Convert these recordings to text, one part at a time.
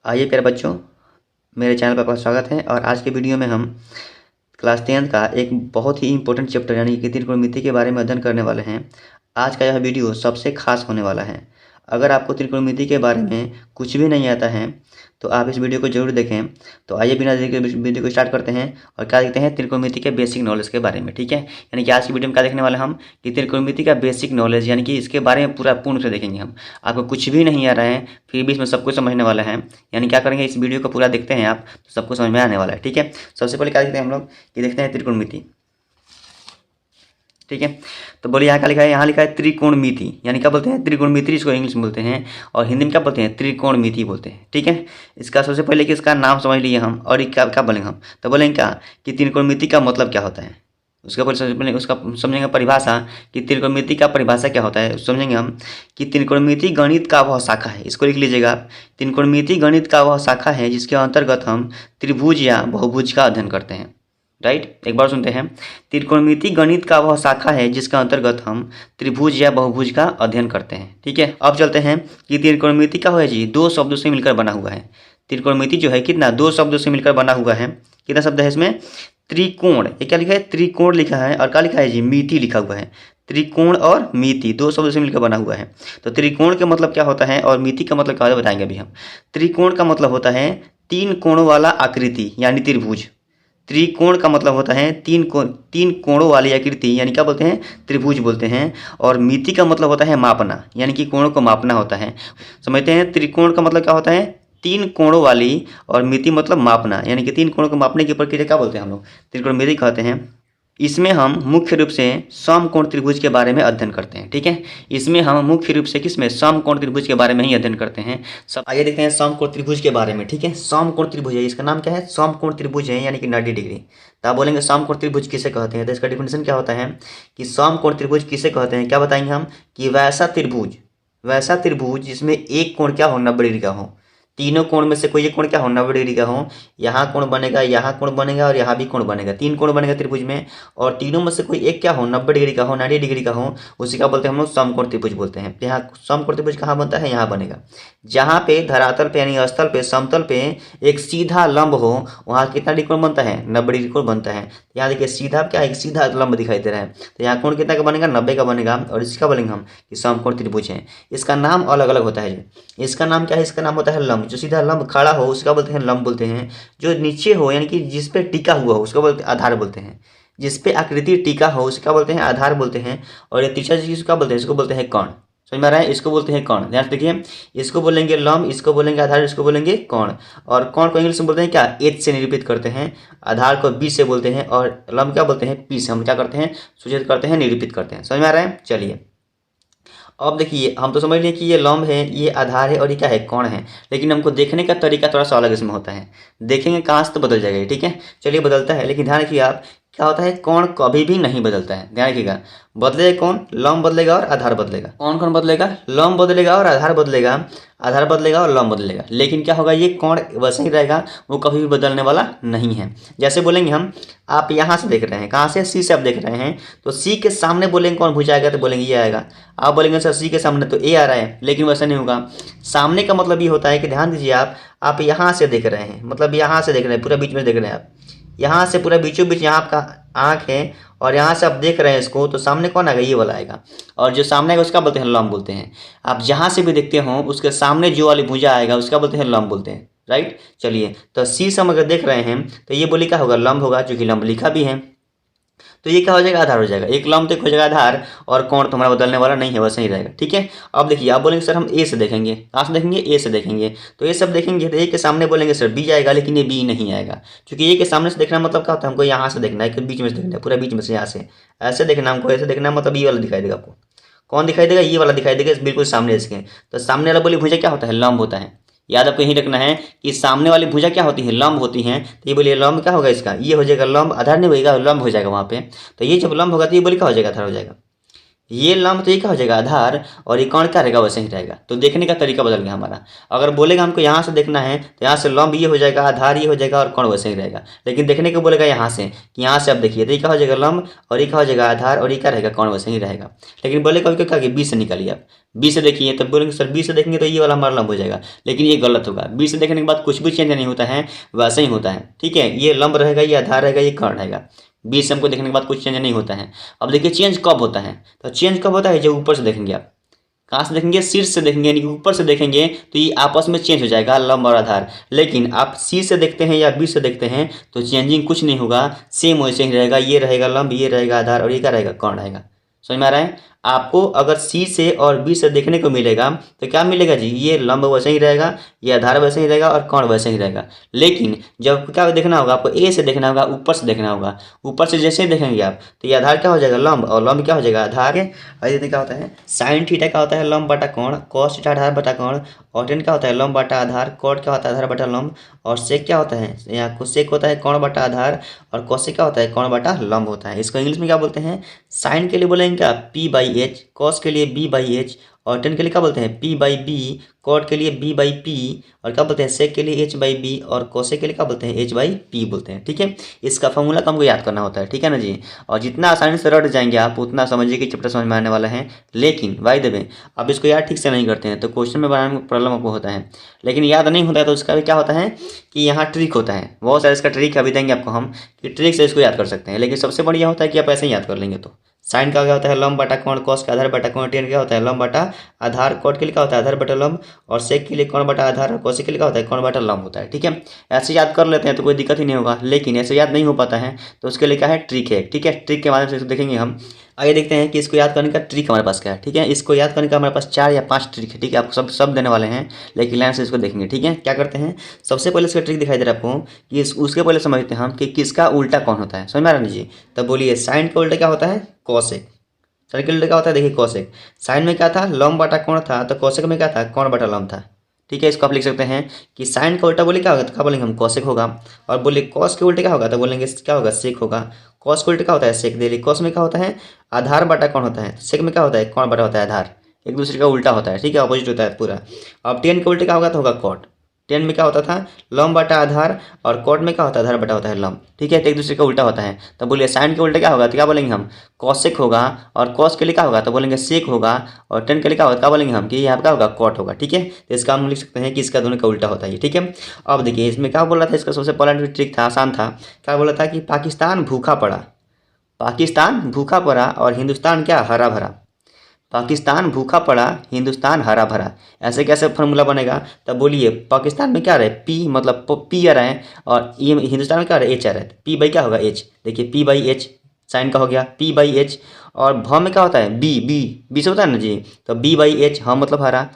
आइए प्यारे बच्चों, मेरे चैनल पर आपका स्वागत है। और आज के वीडियो में हम क्लास 10 का एक बहुत ही इंपॉर्टेंट चैप्टर यानी कि त्रिकोणमिति के बारे में अध्ययन करने वाले हैं। आज का यह वीडियो सबसे खास होने वाला है। अगर आपको त्रिकोणमिति के बारे में कुछ भी नहीं आता है तो आप इस वीडियो को जरूर देखें। तो आइए बिना देरी के वीडियो को स्टार्ट करते हैं और क्या देखते हैं त्रिकोणमिति के बेसिक नॉलेज के बारे में। ठीक है, यानी कि आज की वीडियो में क्या देखने वाले हम कि त्रिकोणमिति का बेसिक नॉलेज यानी कि इसके बारे में पूरा पूर्ण से देखेंगे हम। आपको कुछ भी नहीं आ रहा है फिर भी इसमें सब कुछ समझने वाला है। यानी क्या करेंगे, इस वीडियो को पूरा देखते हैं आप तो सब कुछ समझ में आने वाला है। ठीक है, सबसे पहले क्या देखते हैं हम लोग कि देखते हैं त्रिकोणमिति। ठीक है, तो बोलिए यहाँ क्या लिखा है, यहाँ लिखा है त्रिकोणमिति। यानी क्या बोलते हैं, त्रिकोणमिति इसको इंग्लिश में बोलते हैं और हिंदी में क्या बोलते हैं, त्रिकोणमिति बोलते हैं। ठीक है, इसका सबसे पहले कि इसका नाम समझ लिए हम और क्या क्या बोलेंगे हम, तो बोलेंगे क्या कि त्रिकोणमिति का मतलब क्या होता है। उसका सबसे पहले उसका समझेंगे परिभाषा कि त्रिकोणमिति का परिभाषा क्या होता है। समझेंगे हम कि त्रिकोणमिति गणित का वह शाखा है, इसको लिख लीजिएगा। त्रिकोणमिति गणित का वह शाखा है जिसके अंतर्गत हम त्रिभुज या बहुभुज का अध्ययन करते हैं। राइट, एक बार सुनते हैं। त्रिकोणमिति गणित का वह शाखा है जिसके अंतर्गत हम त्रिभुज या बहुभुज का अध्ययन करते हैं। ठीक है, अब चलते हैं कि त्रिकोणमिति क्या है जी, दो शब्दों से मिलकर बना हुआ है। त्रिकोणमिति जो है कितना, दो शब्दों से मिलकर बना हुआ है। कितना शब्द है इसमें, त्रिकोण। ये क्या लिखा है, त्रिकोण लिखा है और क्या लिखा है जी, मिति लिखा हुआ है। त्रिकोण और मिति दो शब्दों से मिलकर बना हुआ है। तो त्रिकोण का मतलब क्या होता है और मिति का मतलब क्या होता है बताएंगे अभी हम। त्रिकोण का मतलब होता है तीन कोणों वाला आकृति यानी त्रिभुज। त्रिकोण का मतलब होता है तीन कोणों वाली आकृति यानी क्या बोलते हैं, त्रिभुज बोलते हैं। और मिति का मतलब होता है मापना, यानी कि कोणों को मापना होता है। समझते हैं, त्रिकोण का मतलब क्या होता है, तीन कोणों वाली, और मिति मतलब मापना, यानी कि तीन कोणों को मापने की प्रक्रिया क्या बोलते हैं हम लोग, त्रिकोणमिति कहते हैं। इसमें हम मुख्य रूप से समकोण त्रिभुज के बारे में अध्ययन करते हैं। ठीक है, इसमें हम मुख्य रूप से किसमें, समकोण त्रिभुज के बारे में ही अध्ययन करते हैं। सब आइए देखते हैं समकोण त्रिभुज के बारे में। ठीक है, समकोण त्रिभुज है, इसका नाम क्या है, समकोण त्रिभुज है यानी कि 90 डिग्री। तो आप बोलेंगे समकोण त्रिभुज किसे कहते हैं, तो इसका डिफिनेशन क्या होता है कि समकोण त्रिभुज किसे कहते हैं। क्या बताएंगे हम कि वैसा त्रिभुज जिसमें एक कोण क्या हो, 90 डिग्री का हो। तीनों कोण में से कोई एक कोण क्या हो, 90 डिग्री का हो। यहाँ कोण बनेगा, यहाँ कोण बनेगा और यहाँ भी कोण बनेगा, तीन कोण बनेगा त्रिभुज में। और तीनों में से कोई एक क्या हो, 90 डिग्री का हो, 90 डिग्री का हो, उसी का बोलते हैं हम लोग समकोण त्रिभुज बोलते हैं। यहाँ समकोण त्रिभुज कहाँ बनता है, यहाँ बनेगा। जहाँ पे धरातल पे यानी स्थल पे, समतल पे एक सीधा लंब हो, वहाँ कितना डिग्री कोण बनता है, 90 डिग्री कोण बनता है। यहाँ देखिए सीधा क्या है, एक सीधा लंब दिखाई दे रहा है, तो यहाँ कोण कितना का बनेगा, 90 का बनेगा। और इसका बोलेंगे हम कि समकोण त्रिभुज है। इसका नाम अलग अलग होता है। इसका नाम क्या है, इसका नाम होता है लंब। जो सीधा लंब खड़ा हो उसका बोलते हैं लंब बोलते हैं। जो नीचे हो यानी कि जिस पे टिका हुआ हो उसका बोलते हैं आधार बोलते हैं। जिस पे आकृति टिका हो उसका बोलते हैं आधार बोलते हैं। और ये तीसरा चीज इसका बोलते हैं, इसको बोलते हैं कर्ण। समझ में आ रहा है, इसको बोलते हैं कर्ण। ध्यान से देखिए, इसको बोलेंगे लंब, इसको बोलेंगे आधार, इसको बोलेंगे कर्ण। और कर्ण को इंग्लिश में बोलते हैं क्या, एच से निरूपित करते हैं। आधार को बी से बोलते हैं और लंब क्या बोलते हैं, पी से। हम क्या करते हैं, सूचित करते हैं, निरूपित करते हैं। समझ में आ रहा है। चलिए अब देखिए, हम तो समझ लिए कि ये लंब है, ये आधार है और ये क्या है, कोण है। लेकिन हमको देखने का तरीका थोड़ा सा अलग इसमें होता है। देखेंगे कहाँ से तो बदल जाएगा। ठीक है, चलिए बदलता है, लेकिन ध्यान रखिए आप, क्या होता है, कोण कभी भी नहीं बदलता है। ध्यान रखिएगा, बदलेगा कौन, लंब बदलेगा और आधार बदलेगा। कौन कौन बदलेगा, लंब बदलेगा और आधार बदलेगा। आधार बदलेगा और लंब बदलेगा, लेकिन क्या होगा, ये कोण वैसे ही रहेगा, वो कभी भी बदलने वाला नहीं है। जैसे बोलेंगे हम, आप यहाँ से देख रहे हैं, कहाँ से, सी से आप देख रहे हैं, तो सी के सामने बोलेंगे कौन भुज आएगा, तो बोलेंगे ये आएगा। आप बोलेंगे सर सी के सामने तो ए आ रहा है, लेकिन वैसा नहीं होगा। सामने का मतलब ये होता है कि ध्यान दीजिए आप यहाँ से देख रहे हैं, मतलब यहाँ से देख रहे हैं, पूरा बीच में देख रहे हैं आप, यहाँ से पूरा बीचों बीच यहाँ आपका आँख है और यहाँ से आप देख रहे हैं इसको, तो सामने कौन आएगा, ये वाला आएगा। और जो सामने आएगा उसका बोलते हैं लंब बोलते हैं। आप जहाँ से भी देखते हो उसके सामने जो वाली भुजा आएगा उसका बोलते हैं लंब बोलते हैं। राइट, चलिए तो सी से हम अगर देख रहे हैं तो ये बोली क्या होगा, लंब होगा, जो कि लंब लिखा भी है। तो ये क्या हो जाएगा, आधार हो जाएगा। एक लंब तक हो जाएगा आधार, और कोण तो हमारा बदलने वाला नहीं है, वैसे ही रहेगा। ठीक है, अब देखिए, आप बोलेंगे सर हम ए से देखेंगे, कहाँ से देखेंगे, ए से देखेंगे। तो ये सब देखेंगे तो ए के सामने बोलेंगे सर बी जाएगा, लेकिन ये बी नहीं आएगा, क्योंकि ए के सामने से देखना मतलब क्या होता है, हमको यहाँ से देखना है, बीच में से देखना है, पूरा बीच में से, यहाँ से ऐसे देखना हमको, ऐसे देखना मतलब ये वाला दिखाई देगा आपको। कौन दिखाई देगा, ये वाला दिखाई देगा, बिल्कुल सामने इसके। तो सामने वाला बोली भुजा क्या होता है, लंब होता है। याद आपको यही रखना है कि सामने वाली भुजा क्या होती है, लंब होती हैं। तो ये बोलिए लंब क्या होगा इसका, ये हो जाएगा लंब, आधार नहीं होगा, लंब हो जाएगा वहाँ पे। तो ये जब लंब होगा तो ये बोली क्या हो जाएगा, आधार हो जाएगा। ये लंब तो ये क्या हो जाएगा आधार, और ये कौन क्या रहेगा वैसे ही रहेगा। तो देखने का तरीका बदल गया हमारा। अगर बोलेगा हमको यहाँ से देखना है तो यहाँ से लंब ये हो जाएगा, आधार ये हो जाएगा, और कौन वैसे ही रहेगा। लेकिन देखने को बोलेगा यहाँ से कि यहाँ से आप देखिए, तो ये क्या हो जाएगा लंब, और ये क्या हो जाएगा आधार, और ये क्या रहेगा कौन वैसे ही रहेगा। लेकिन बोलेगा क्या कि बी से निकालिए आप, बी से देखिए, तब बोलेंगे सर बी से देखेंगे तो ये वाला हमारा लंब हो जाएगा। लेकिन ये गलत होगा, बी से देखने के बाद कुछ भी चेंज नहीं होता है, वैसे ही होता है। ठीक है, ये लंब रहेगा, ये आधार रहेगा, ये कर्ण रहेगा। बी से हमको देखने के बाद कुछ चेंज नहीं होता है। अब देखिए चेंज कब होता है, तो चेंज कब होता है जब ऊपर से देखेंगे आप। कहाँ से देखेंगे, शीर्ष से देखेंगे, यानी कि ऊपर से देखेंगे तो ये आपस में चेंज हो जाएगा लंब और आधार। लेकिन आप सी से देखते हैं या बी से देखते हैं तो चेंजिंग कुछ नहीं होगा, सेम वैसे ही रहेगा। ये रहेगा लंब, ये रहेगा आधार, और ये क्या रहेगा कौन रहेगा। समझ में आ रहा है। आपको अगर सी से और बी से देखने को मिलेगा तो क्या मिलेगा जी, ये लंब वैसे ही रहेगा, ये आधार वैसे ही रहेगा, और कौन वैसे ही रहेगा। लेकिन जब क्या देखना होगा आपको, ए से देखना होगा, ऊपर से देखना होगा। ऊपर से जैसे ही देखेंगे आप तो ये आधार क्या हो जाएगा लंब, और लंब क्या हो जाएगा आधार। और क्या होता है साइन थीटा क्या होता है लंब बटा कोण, कॉस थीटा आधार बटा कोण, और टेन क्या होता है लंब बटा आधार, कॉट क्या होता है आधार बटा लंब, और सेक क्या होता है, यहाँ सेक होता है कोण बटा आधार, और कॉसेक क्या होता है कोण बटा लंब होता है। इसको इंग्लिश में क्या बोलते हैं, साइन के लिए बोलेंगे क्या पी बाई एच, कॉस के लिए बी बाई एच, और टेन के लिए क्या बोलते हैं पी बाई बी, कॉट के लिए बी बाई पी, और क्या बोलते हैं सेक के लिए एच बाई बी, और कोसेक के लिए क्या बोलते हैं एच बाई पी बोलते हैं। ठीक है, इसका फॉर्मूला को हमको याद करना होता है। ठीक है ना जी। और जितना आसानी से रट जाएंगे आप उतना समझिए कि चैप्टर समझ में आने वाला है। लेकिन वाई देवे अब इसको याद ठीक से नहीं करते हैं तो क्वेश्चन में बनाने में प्रॉब्लम आपको होता है। लेकिन याद नहीं होता है तो उसका भी क्या होता है कि यहाँ ट्रिक होता है, बहुत सारा इसका ट्रिक अभी देंगे आपको हम कि ट्रिक से इसको याद कर सकते हैं। लेकिन सबसे बढ़िया होता है कि आप ऐसे ही याद कर लेंगे। तो साइन का क्या होता है लंब बटा कोण, कॉस का आधार बटा कोण, टेन क्या होता है लंब बटा आधार, कॉट के लिए क्या होता है आधार बटा लंब, और सेक के लिए कोण बटा आधार, और कोसेक के लिए क्या होता है कोण बटा लंब होता है। ठीक है, ऐसे याद कर लेते हैं तो कोई दिक्कत ही नहीं होगा। लेकिन ऐसे याद नहीं हो पाता है तो उसके लिए क्या है ट्रिक है। ठीक है, ट्रिक के माध्यम से इसको देखेंगे हम। आगे देखते हैं कि इसको याद करने का ट्रिक हमारे पास क्या है। ठीक है, इसको याद करने का हमारे पास 4 या 5 ट्रिक है। ठीक है, आपको सब देने वाले हैं, लेकिन लाइन से इसको देखेंगे। ठीक है, क्या करते हैं सबसे पहले इसका ट्रिक दिखाई दे रहा है आपको कि उसके पहले समझते हैं हम कि किसका उल्टा कौन होता है। समझ में आ रहा है जी। तब बोलिए साइन का उल्टा क्या होता है कॉसेक, साइन का उल्टा क्या होता है देखिए कॉसेक। साइन में क्या था लंब बटा कोण था, तो कॉसेक में क्या था कोण बटा लंब था। ठीक है, इसको आप लिख सकते हैं कि साइन का उल्टा बोले क्या होगा, तो क्या बोलेंगे हम कॉसेक होगा। और बोले कॉस के उल्टे क्या होगा, तो बोलेंगे क्या होगा सेक होगा। कॉस के उल्टे क्या होता है सेक। दे कॉस में क्या होता है आधार बटा कोण होता है, सेक में क्या होता है कोण बटा होता है आधार। एक दूसरे का उल्टा होता है। ठीक है, अपोजिट होता है पूरा। अब टेन के उल्टे क्या होगा तो होगा कॉट। टेन में क्या होता था लंब बटा आधार, और कॉट में क्या होता है आधार बटा होता है लंब। ठीक है, तो एक दूसरे का उल्टा होता है। तो बोलिए साइन के उल्टे क्या होगा, तो क्या बोलेंगे हम कॉसेक होगा, और कॉस के लिए क्या होगा तो बोलेंगे सेक होगा, और टेन के लिए क्या होगा क्या बोलेंगे हम कि यहाँ क्या होगा कॉट होगा। ठीक है, तो इसका हम लिख सकते हैं कि इसका दोनों का उल्टा होता है। ठीक है, अब देखिए इसमें क्या बोला था, इसका सबसे पहला ट्रिक था आसान था। क्या बोला था कि पाकिस्तान भूखा पड़ा, पाकिस्तान भूखा पड़ा और हिंदुस्तान क्या हरा भरा। पाकिस्तान भूखा पड़ा हिंदुस्तान हरा भरा, ऐसे कैसे फार्मूला बनेगा। तब बोलिए पाकिस्तान में क्या रहे पी, मतलब पी आ रहा है, और ये हिंदुस्तान में क्या रहा है एच आ रहा है, पी बाई क्या होगा एच। देखिए पी बाई एच साइन का हो गया पी बाई एच, और भ में क्या होता है बी, बी से होता है ना जी। तो बी बाई एच हम मतलब हरा,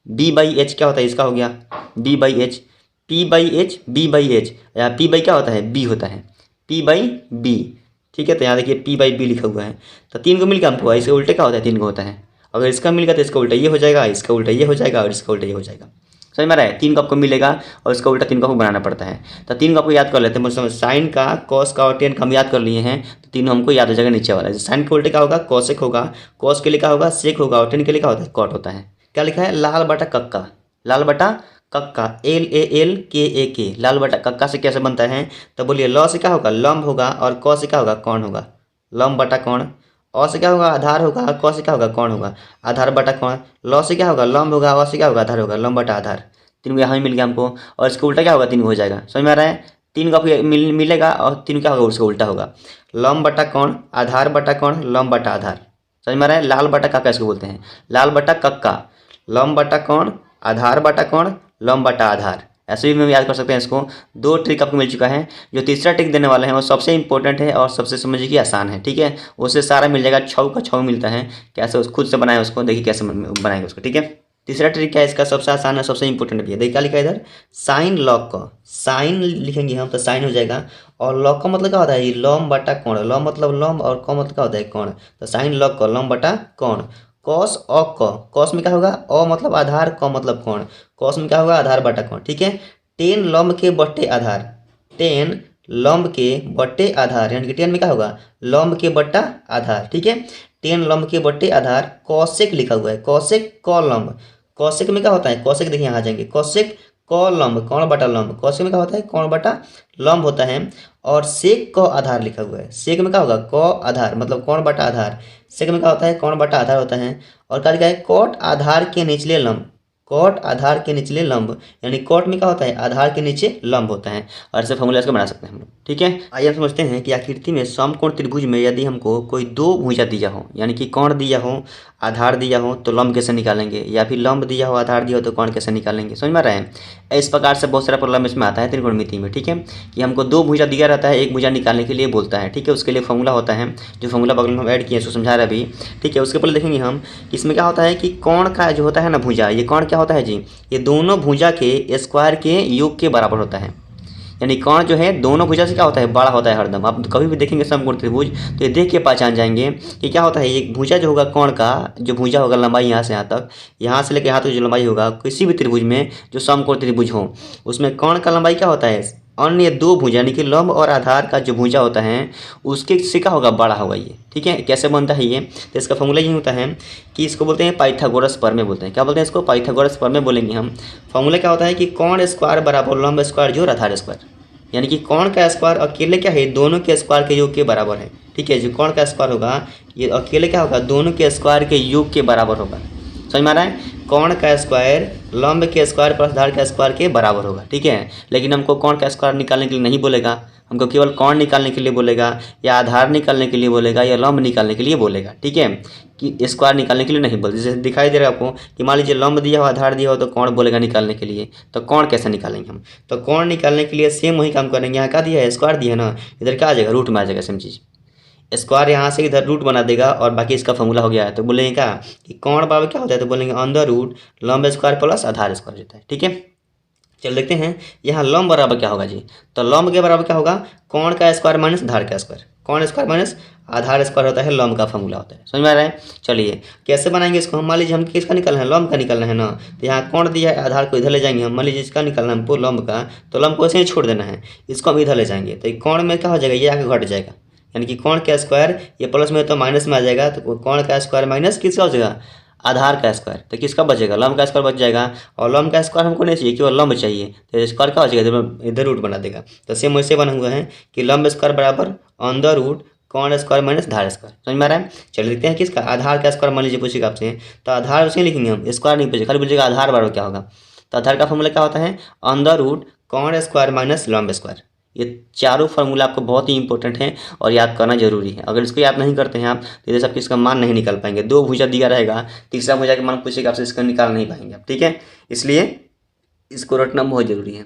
बी बाई एच क्या होता है इसका हो गया B by H, P by H B by H, या पी बाई क्या होता है बी होता है, पी बाई बी। ठीक है, तो यहाँ देखिए पी बाई बी लिखा हुआ है। तो तीन को मिलकर हमको इसके उल्टे क्या होता है तीन को होता है। अगर इसका मिल गया तो इसका उल्टा ये हो जाएगा, इसका उल्टा ये हो जाएगा, और इसका उल्टा ये हो जाएगा। समझ में आ रहा है, तीन को आपको मिलेगा और इसका उल्टा तीन को आपको बनाना पड़ता है। तो तीन को आपको याद कर लेते हैं, मतलब साइन का कॉस का और टेन का हम याद कर लिए हैं, तो तीनों हमको याद हो जाएगा नीचे वाला। साइन के उल्टे क्या होगा कॉसेक होगा, कॉस के लिए क्या होगा सेक होगा, और टेन के लिए क्या होता है कॉट होता है। क्या लिखा है लाल बटा कक्का, लाल बटा कक्का LALKAK, लाल बटा कक्का से कैसे बनता है। तो बोलिए ल से क्या होगा लंब होगा, और क से क्या होगा कौन होगा, लंब बटा कौन। अ से क्या होगा आधार होगा, क से क्या होगा कौन होगा, आधार बटा कौन। ल से क्या होगा लंब होगा, अ से क्या होगा आधार होगा, लंब बटा आधार। तीन को यहाँ मिल गया हमको, और इसका उल्टा क्या होगा तीन को हो जाएगा। समझ में आ रहा है, तीन का आपको मिलेगा और तीन क्या होगा उसका उल्टा होगा, लंब बटा कौन आधार बटा कौन लंब बटा आधार। समझ में आ रहा है, लाल बटा कक्का इसको बोलते हैं, लाल बटा कक्का लंब बटा कौन आधार बटा कौन लंब बटा आधार। ऐसे भी हम याद कर सकते हैं इसको। दो ट्रिक आपको मिल चुका है। जो तीसरा ट्रिक देने वाले हैं वो सबसे इंपॉर्टेंट है और सबसे समझिए कि आसान है। ठीक है, उससे सारा मिल जाएगा, छौ का छौ मिलता है। कैसे उस खुद से बनाए उसको देखिए कैसे बनाएंगे उसको। ठीक है, तीसरा ट्रिक क्या है इसका सबसे आसान है सबसे इंपॉर्टेंट भी है। देखिए क्या लिखा है इधर साइन लॉग का, साइन लिखेंगे हम तो साइन हो जाएगा, और लॉग का मतलब क्या होता है ये लंब बटा कोण, लंब मतलब लंब और क मतलब क्या होता है कोण। तो साइन लॉग का लंब बटा कोण। कॉस और क, कॉस में क्या होगा अ मतलब आधार, क मतलब कोण, कॉस में क्या होगा आधार बटा कोण। ठीक है, टेन लंब के बट्टे आधार, टेन लंब के बट्टे आधार, यानी कि टेन में क्या होगा लंब के बट्टा आधार। ठीक है, 10 लंब के बट्टे आधार कौशिक लिखा हुआ है, कौशिक क लंब। कौशिक में क्या होता है, कौशिक देखिए यहाँ आ जाएंगे, कौशिक क लंब, कौन बटा लंब, कौशिक में क्या होता है, कौन बटा लंब होता है। और सेक क आधार लिखा हुआ है, सेक में क्या होगा, क आधार मतलब कौन बटा आधार, सेक में क्या होता है, कौन बटा आधार होता है। और क्या लिखा है, कोट आधार के निचले लंब, कोट आधार के निचले लंब, यानी कोट में क्या होता है, आधार के नीचे लंब होता है। और ऐसे फॉर्मूला इसको बना सकते हैं हम लोग, ठीक है। आइए हम समझते हैं कि आकृति में समकोण त्रिभुज में यदि हमको कोई दो भुजा दिया हो, यानी कि कोण दिया हो, आधार दिया हो, तो लंब कैसे निकालेंगे, या फिर लंब दिया हो, आधार दिया हो, तो कोण कैसे निकालेंगे, समझ में आ रहा है। इस प्रकार से बहुत सारा प्रॉब्लम इसमें आता है त्रिकोणमिति में, ठीक है। कि हमको दो भुजा दिया रहता है, एक भुजा निकालने के लिए बोलता है, ठीक है। उसके लिए फॉर्मूला होता है, जो फॉर्मूला बगल में हम ऐड किए, इसको समझा रहा अभी, ठीक है। उसके पहले देखेंगे हम कि इसमें क्या होता है कि कोण का जो होता है ना भुजा, ये कोण क्या होता है जी, ये दोनों भुजा के स्क्वायर के योग के बराबर होता है। यानी कोण जो है दोनों भुजा से क्या होता है, बड़ा होता है हरदम। आप कभी भी देखेंगे समकोण त्रिभुज तो ये देख के पहचान जाएंगे कि क्या होता है, एक भुजा जो होगा कोण का, जो भुजा होगा लंबाई यहाँ से यहाँ तक, यहाँ से लेकर यहाँ तक जो लंबाई होगा किसी भी त्रिभुज में जो समकोण त्रिभुज हो, उसमें कोण का लंबाई क्या होता है, अन्य दो भुजा यानी कि लंब और आधार का जो भुजा होता है उसके से क्या होगा, बड़ा होगा ये, ठीक है। कैसे बनता है ये, तो इसका फॉर्मूला ये होता है कि इसको बोलते हैं पाइथागोरस प्रमेय बोलते हैं। क्या बोलते हैं इसको, पाइथागोरस प्रमेय बोलेंगे हम। फॉर्मूला क्या होता है कि कोण स्क्वायर बराबर लंब स्क्वायर जोड़ आधार स्क्वायर, यानी कि कोण का स्क्वायर अकेले क्या है, दोनों के स्क्वायर के योग के बराबर है, ठीक है। जो कोण का स्क्वायर होगा ये अकेले क्या होगा, दोनों के स्क्वायर के योग के बराबर होगा, समझ में आ रहा है। कोण का स्क्वायर लंब के स्क्वायर प्लस आधार के स्क्वायर के बराबर होगा, ठीक है। लेकिन हमको कोण का स्क्वायर निकालने के लिए नहीं बोलेगा, हमको केवल कोण निकालने के लिए बोलेगा, या आधार निकालने के लिए बोलेगा, या लंब निकालने के लिए बोलेगा, ठीक है। कि स्क्वायर निकालने के लिए नहीं बोलते। जैसे दिखाई दे रहा है आपको कि मान लीजिए लंब दिया हो, आधार दिया हो, तो कोण बोलेगा निकालने के लिए। तो कोण कैसे निकालेंगे हम, तो कोण निकालने के लिए सेम वही काम करेंगे। यहाँ क्या दिया है, स्क्वायर दिया है ना, इधर क्या आ जाएगा, रूट में आ जाएगा, सेम चीज़। स्क्वायर यहाँ से इधर रूट बना देगा और बाकी इसका फॉर्मूला हो गया है। तो बोलेंगे क्या कि कोण बराबर क्या होता है, तो बोलेंगे अंडर रूट लंब स्क्वायर प्लस आधार स्क्वायर होता है, ठीक है। चल देखते हैं यहाँ लंब बराबर क्या होगा जी, तो लंब के बराबर क्या होगा, कोण का स्क्वायर माइनस आधार का स्क्वायर, कोण स्क्वायर माइनस आधार स्क्वायर होता है, लंब का फॉर्मूला होता है, समझ में आ रहा है। चलिए कैसे बनाएंगे इसको हम, मान लीजिए हम किसका निकालना है, लंब का निकालना है ना, तो यहाँ कोण दिया है, आधार को इधर ले जाएंगे हम। मान लीजिए इसका निकालना है हमको लंब का, तो लंब को ऐसे ही छोड़ देना है, इसको हम इधर ले जाएंगे, तो कोण में क्या हो जाएगा, ये आगे घट जाएगा, यानी कि कोण का स्क्वायर ये प्लस में तो माइनस में आ जाएगा, तो कोण का स्क्वायर माइनस किसका हो जाएगा, आधार का स्क्वायर, तो किसका बचेगा, लंब का स्क्वायर बच जाएगा। और लंब का स्क्वायर हमको नहीं चाहिए, केवल लंब चाहिए, तो स्क्वायर क्या हो जाएगा, इधर रूट बना देगा। तो सेम वैसे बना हुआ है कि लंब स्क्वायर बराबर अंडर रूट कोण स्क्वायर माइनस आधार स्क्वायर, समझ में आ रहा है। चलिए देखते हैं किसका, आधार का स्क्वायर मान लीजिए पूछेगा आपसे, तो आधार उसे लिखेंगे हम, स्क्वायर नहीं पूछेगा, खाली पूछेगा आधार बराबर क्या होगा। तो आधार का फॉर्मूला क्या होता है, अंडर रूट कोण स्क्वायर माइनस लंब स्क्वायर। ये चारों फार्मूला आपको बहुत ही इंपॉर्टेंट है और याद करना जरूरी है। अगर इसको याद नहीं करते हैं आप तो इधर सबके इसका मान नहीं निकाल पाएंगे। दो भुजा दिया रहेगा, तीसरा भुजा के मान पूछेगा आपसे, इसका निकाल नहीं पाएंगे आप, ठीक है। इसलिए इसको रटना बहुत जरूरी है।